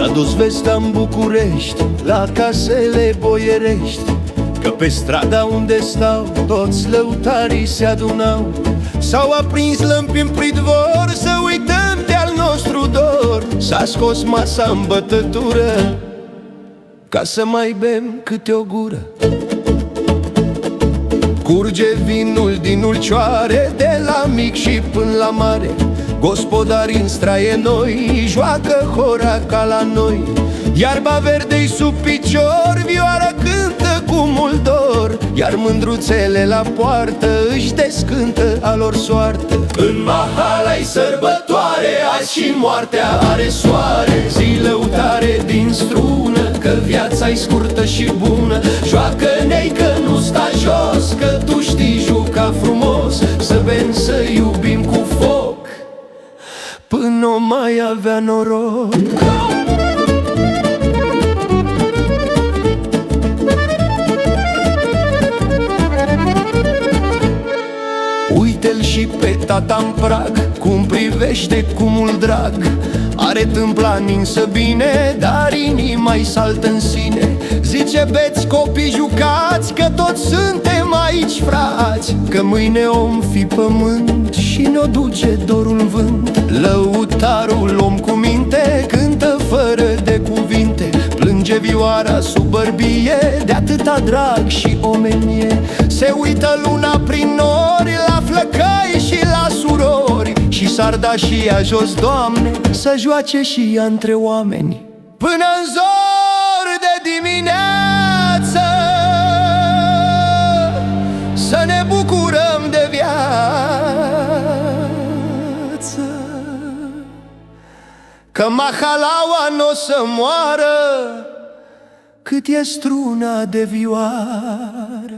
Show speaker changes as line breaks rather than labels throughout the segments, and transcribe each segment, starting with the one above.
S-a dus vestea în București, la casele boierești, că pe strada unde stau toți lăutarii se adunau. S-au aprins lămpi în pridvor, să uităm de-al nostru dor. S-a scos masa în bătătură, ca să mai bem câte o gură. Curge vinul din ulcioare, de la mic și până la mare. Gospodari în straie noi, joacă hora ca la noi. Iarba verde-i sub picior, vioara cântă cu mult dor, iar mândruțele la poartă își descântă a lor soartă. În Mahala-i sărbătoare, azi și moartea are soare. Zi lăutare din strună, că viața-i scurtă și bună. Joacă-ne că nu sta jos, că tu știi juca frumos. Să bem, să iubim cu foc, până o mai avea noroc. Uite-l și pe tata-n prag, cum privește cu mult drag. Are tâmpla ninsă bine, dar inima-i saltă în sine. Zice: beți copii, jucați, că toți suntem aici frați, că mâine om fi pământ și ne-o duce dorul în vânt. Lăutarul, om cu minte, cântă fără de cuvinte. Plânge vioara sub bărbie, de atâta drag și omenie. Se uită luna prin nori, la flăcăi și la surori, și s-ar da și ea jos, Doamne, să joace și ea între oameni. Până-n zor de dimineață să ne bucurăm de viață, că Mahalaua n-o să moară cât e struna de vioară.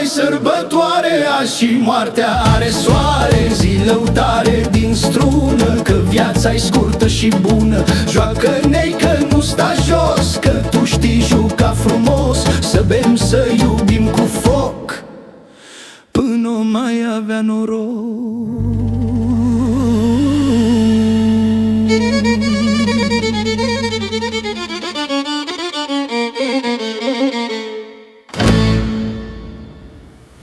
Sărbătoare, azi și moartea are soare. Zi lăutare din strună, că viața-i scurtă și bună. Joacă-ne că nu sta jos, că tu știi juca frumos. Să bem, să iubim cu foc, până o mai avea noroc.